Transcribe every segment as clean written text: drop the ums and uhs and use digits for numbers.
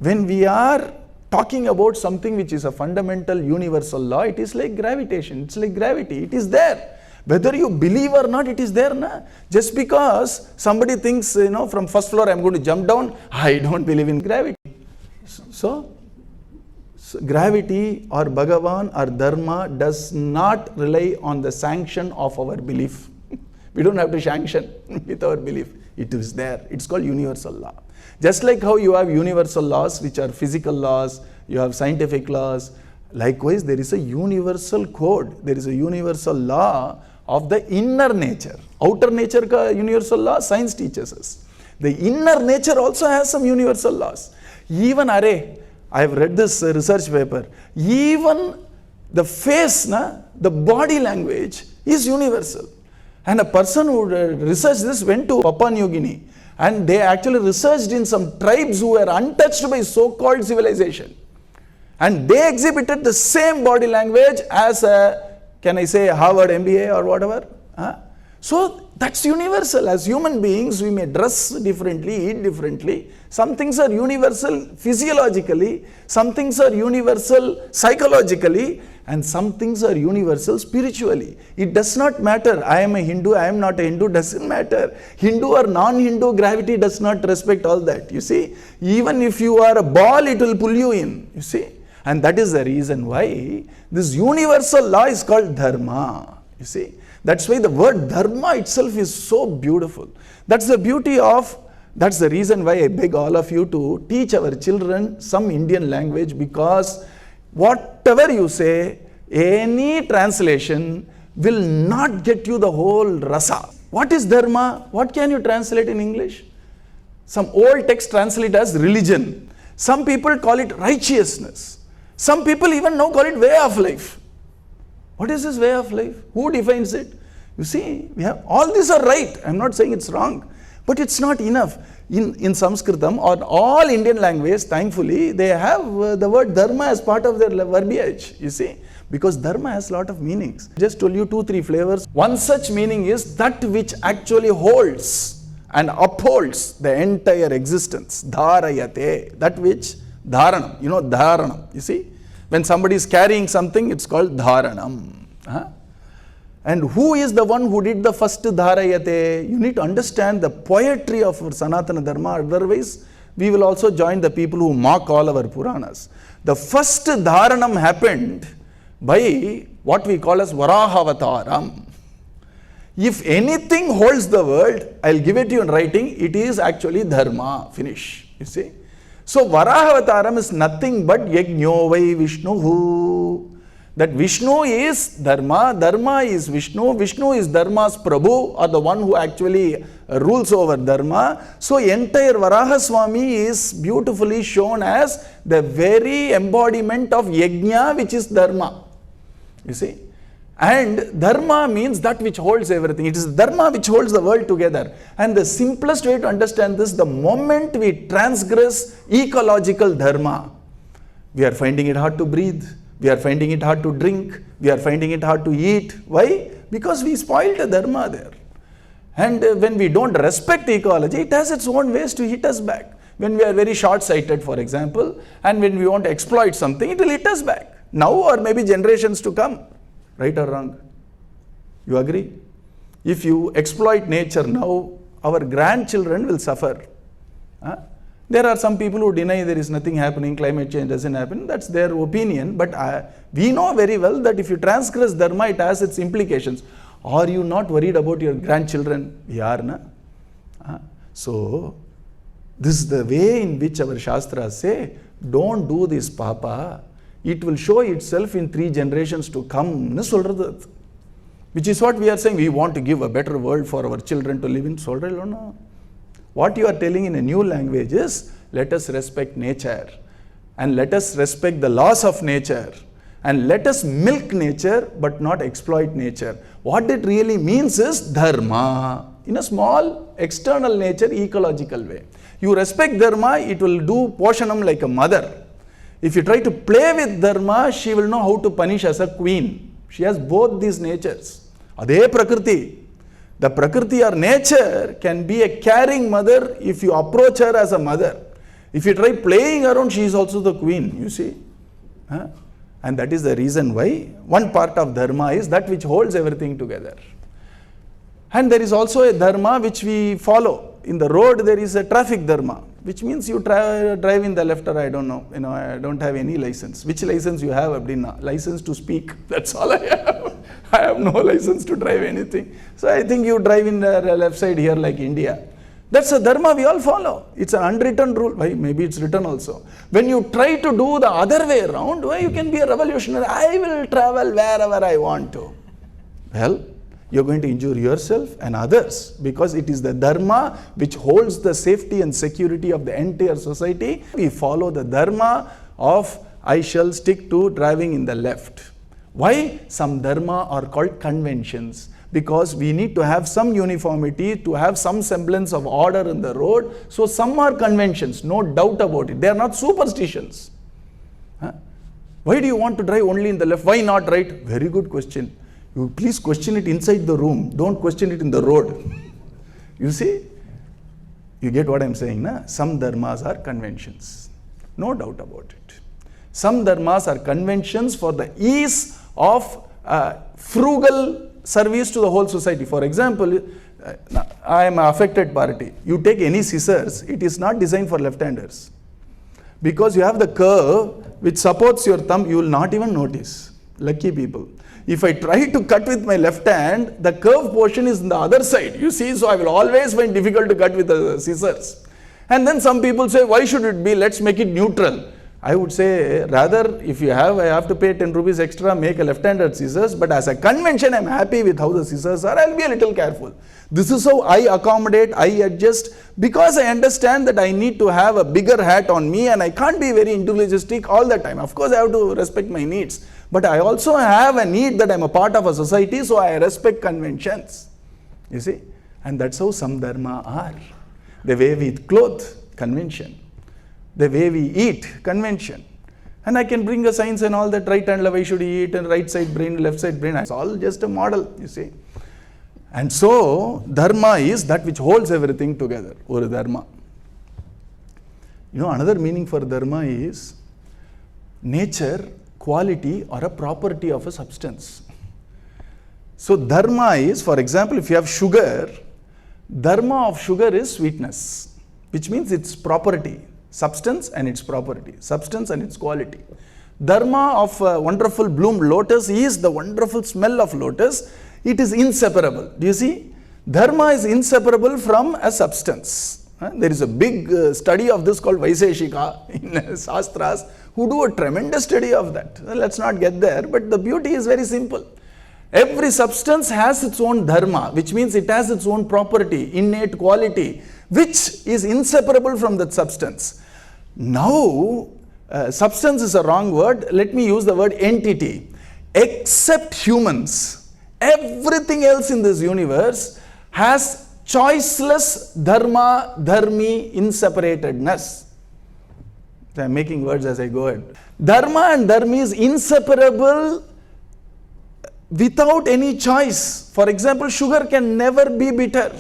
When we are talking about something which is a fundamental universal law, it is like gravitation, it's like gravity, it is there. Whether you believe or not, it is there. Na? Just because somebody thinks, from first floor I am going to jump down, I don't believe in gravity. So gravity or Bhagavan or Dharma does not rely on the sanction of our belief. We don't have to sanction with our belief. It is there. It's called universal law. Just like how you have universal laws, which are physical laws, you have scientific laws. Likewise, there is a universal code. There is a universal law of the inner nature. Outer nature ka universal law, science teaches us. The inner nature also has some universal laws. Even I have read this research paper. Even the face, the body language is universal. And a person who researched this went to Papua New Guinea, and they actually researched in some tribes who were untouched by so-called civilization. And they exhibited the same body language as can I say Harvard MBA or whatever. So that's universal. As human beings, we may dress differently, eat differently. Some things are universal physiologically, some things are universal psychologically, and some things are universal spiritually. It does not matter. I am a Hindu, I am not a Hindu, doesn't matter. Hindu or non-Hindu, gravity does not respect all that. You see, even if you are a ball, it will pull you in. You see, and that is the reason why this universal law is called Dharma. You see, that's why the word Dharma itself is so beautiful. That's the beauty of, that's the reason why I beg all of you to teach our children some Indian language, because whatever you say, any translation will not get you the whole rasa. What is Dharma? What can you translate in English? Some old text translate as religion. Some people call it righteousness. Some people even now call it way of life. What is this way of life? Who defines it? You see, we have all these are right. I am not saying it's wrong, but it's not enough. In Sanskritam or all Indian language, thankfully, they have the word Dharma as part of their verbiage, you see, because Dharma has a lot of meanings. Just told you 2-3 flavors. One such meaning is that which actually holds and upholds the entire existence. Dharayate, that which dharanam, dharanam, you see. When somebody is carrying something, it's called dharanam. And who is the one who did the first dharayate? You need to understand the poetry of Sanatana Dharma, otherwise we will also join the people who mock all our Puranas. The first dharanam happened by what we call as Varahavataram. If anything holds the world, I'll give it to you in writing, it is actually Dharma. Finish. You see? So Varahavataram is nothing but Yajno Vai Vishnuhu. That Vishnu is Dharma, Dharma is Vishnu, Vishnu is Dharma's Prabhu, or the one who actually rules over Dharma. So entire Varaha Swami is beautifully shown as the very embodiment of Yajna, which is Dharma. You see? And Dharma means that which holds everything. It is Dharma which holds the world together. And the simplest way to understand this, the moment we transgress ecological Dharma, we are finding it hard to breathe. We are finding it hard to drink. We are finding it hard to eat. Why? Because we spoiled the Dharma there. And when we don't respect ecology, it has its own ways to hit us back. When we are very short-sighted, for example, and when we want to exploit something, it will hit us back. Now or maybe generations to come. Right or wrong? You agree? If you exploit nature now, our grandchildren will suffer. There are some people who deny there is nothing happening, climate change doesn't happen. That's their opinion. But we know very well that if you transgress Dharma, it has its implications. Are you not worried about your grandchildren? We are, na? So, this is the way in which our Shastras say, don't do this, Papa. It will show itself in 3 generations to come. Which is what we are saying. We want to give a better world for our children to live in. No. What you are telling in a new language is, let us respect nature and let us respect the laws of nature and let us milk nature but not exploit nature. What it really means is Dharma in a small external nature ecological way. You respect Dharma, it will do Poshanam like a mother. If you try to play with Dharma, she will know how to punish as a queen. She has both these natures. Ade Prakriti. The Prakriti or nature can be a caring mother if you approach her as a mother. If you try playing around, she is also the queen, you see. Huh? And that is the reason why one part of Dharma is that which holds everything together. And there is also a Dharma which we follow. In the road there is a traffic Dharma, which means you drive in the left, or I don't know, I don't have any license. Which license you have, Abdina? License to speak, that's all I have. I have no license to drive anything. So I think you drive in the left side here like India. That's a Dharma we all follow. It's an unwritten rule. Why? Maybe it's written also. When you try to do the other way around, why you can be a revolutionary? I will travel wherever I want to. Well, you're going to injure yourself and others, because it is the Dharma which holds the safety and security of the entire society. We follow the Dharma of I shall stick to driving in the left. Why? Some Dharma are called conventions. Because we need to have some uniformity, to have some semblance of order in the road. So some are conventions, no doubt about it. They are not superstitions. Huh? Why do you want to drive only in the left? Why not right? Very good question. You please question it inside the room. Don't question it in the road. You see? You get what I'm saying, na? Some dharmas are conventions. No doubt about it. Some dharmas are conventions for the ease of frugal service to the whole society. For example, I am an affected party. You take any scissors, it is not designed for left-handers. Because you have the curve which supports your thumb, you will not even notice. Lucky people. If I try to cut with my left hand, the curved portion is on the other side. You see, so I will always find difficult to cut with the scissors. And then some people say, why should it be? Let's make it neutral. I would say, rather, if I have to pay 10 rupees extra, make a left-handed scissors. But as a convention, I'm happy with how the scissors are. I'll be a little careful. This is how I accommodate, I adjust, because I understand that I need to have a bigger hat on me and I can't be very individualistic all the time. Of course, I have to respect my needs. But I also have a need that I'm a part of a society, so I respect conventions. You see? And that's how some dharma are. The way we clothe, convention. The way we eat, convention. And I can bring a science and all that, right hand left eye should eat, and right side brain, left side brain. It's all just a model, you see. And so, dharma is that which holds everything together, or dharma. Another meaning for dharma is nature, quality, or a property of a substance. So, dharma is, for example, if you have sugar, dharma of sugar is sweetness, which means its property. Substance and its property, substance and its quality. Dharma of wonderful bloom lotus is the wonderful smell of lotus. It is inseparable. Do you see? Dharma is inseparable from a substance. There is a big study of this called Vaiseshika in Shastras, who do a tremendous study of that. Well, let's not get there, but the beauty is very simple. Every substance has its own dharma, which means it has its own property, innate quality, which is inseparable from that substance. Now, substance is a wrong word. Let me use the word entity. Except humans, everything else in this universe has choiceless dharma, dharmi, inseparatedness. I'm making words as I go ahead. Dharma and dharmi is inseparable without any choice. For example, sugar can never be bitter.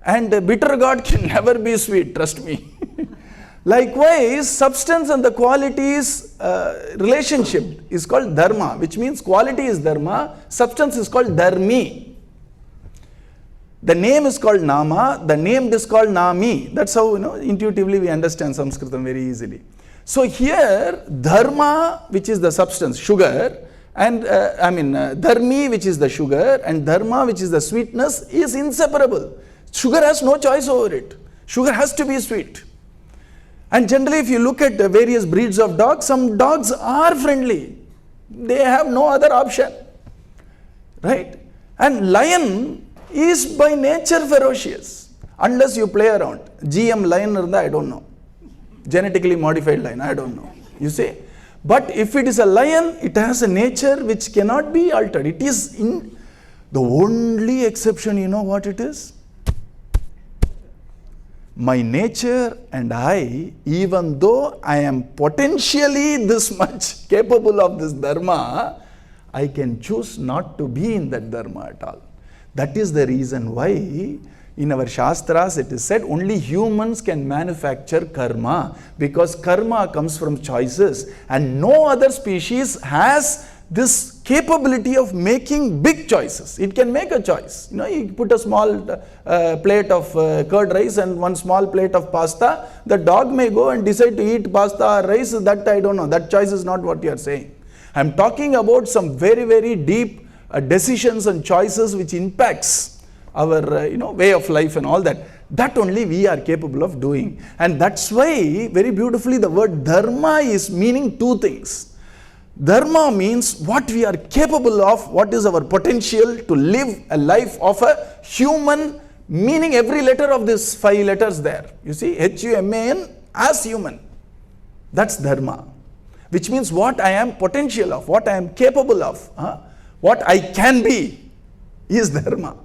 And bitter God can never be sweet, trust me. Likewise, substance and the qualities relationship is called dharma, which means quality is dharma, substance is called dharmi. The name is called nama, the named is called nami. That's how intuitively we understand Sanskritam very easily. So here, dharma, which is the substance, sugar, and dharmi, which is the sugar, and dharma, which is the sweetness, is inseparable. Sugar has no choice over it. Sugar has to be sweet. And generally, if you look at the various breeds of dogs, some dogs are friendly. They have no other option. Right? And lion is by nature ferocious. Unless you play around. GM lion, I don't know. Genetically modified lion, I don't know. You see? But if it is a lion, it has a nature which cannot be altered. It is in the only exception, you know what it is? My nature and I, even though I am potentially this much capable of this dharma, I can choose not to be in that dharma at all. That is the reason why In our Shastras, it is said only humans can manufacture karma, because karma comes from choices, and no other species has this capability of making big choices. It can make a choice. You put a small plate of curd rice and one small plate of pasta. The dog may go and decide to eat pasta or rice. That I don't know. That choice is not what you are saying. I am talking about some very, very deep decisions and choices which impacts our way of life and all that. That only we are capable of doing. And that's why very beautifully the word dharma is meaning two things. Dharma means what we are capable of, what is our potential to live a life of a human, meaning every letter of these 5 letters there. You see, H-U-M-A-N, as human. That's dharma. Which means what I am potential of, what I am capable of, what I can be is dharma.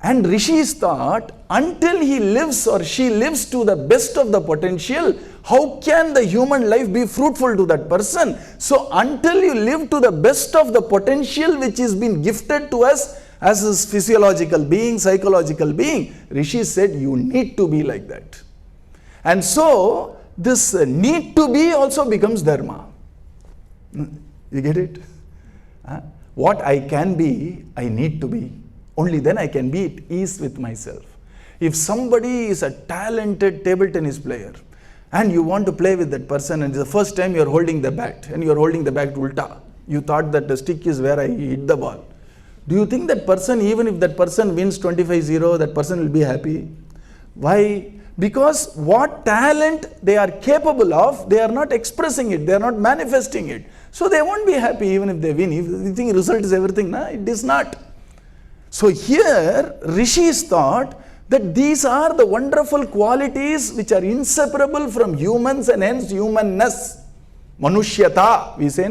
And rishis thought, until he lives or she lives to the best of the potential, how can the human life be fruitful to that person? So until you live to the best of the potential which is been gifted to us as his physiological being, psychological being, Rishi said you need to be like that. And so this need to be also becomes dharma. You get it? What I can be, I need to be. Only then I can be at ease with myself. If somebody is a talented table tennis player and you want to play with that person, and it's the first time you are holding the bat and you are holding the bat ulta, you thought that the stick is where I hit the ball. Do you think that person, even if that person wins 25-0, that person will be happy? Why? Because what talent they are capable of, they are not expressing it, they are not manifesting it. So they won't be happy even if they win. If you think result is everything, it is not. So here, rishis thought that these are the wonderful qualities which are inseparable from humans and hence humanness. Manushyata, we say,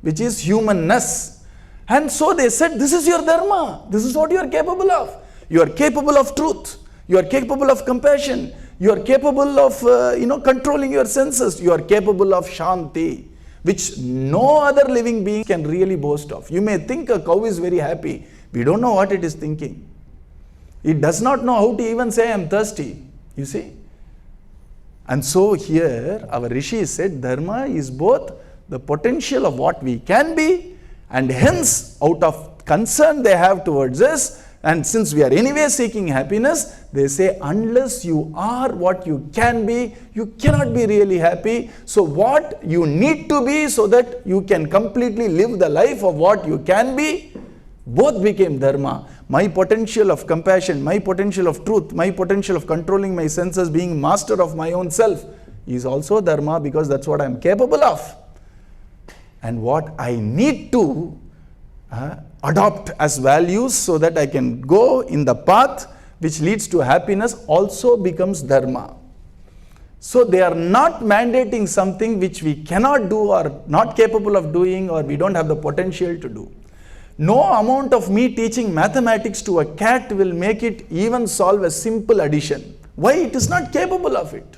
which is humanness. And so they said, this is your dharma. This is what you are capable of. You are capable of truth. You are capable of compassion. You are capable of, controlling your senses. You are capable of shanti, which no other living being can really boast of. You may think a cow is very happy. We don't know what it is thinking. It does not know how to even say I am thirsty. You see? And so here our Rishi said dharma is both the potential of what we can be, and hence out of concern they have towards us, and since we are anyway seeking happiness, they say unless you are what you can be, you cannot be really happy. So what you need to be so that you can completely live the life of what you can be, both became dharma. My potential of compassion, my potential of truth, my potential of controlling my senses, being master of my own self is also dharma, because that's what I am capable of. And what I need to adopt as values so that I can go in the path which leads to happiness also becomes dharma. So they are not mandating something which we cannot do or not capable of doing or we don't have the potential to do. No amount of me teaching mathematics to a cat will make it even solve a simple addition. Why? It is not capable of it.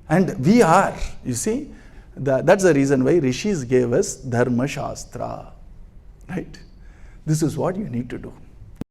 And we are, you see. That's the reason why rishis gave us Dharma Shastra. Right? This is what you need to do.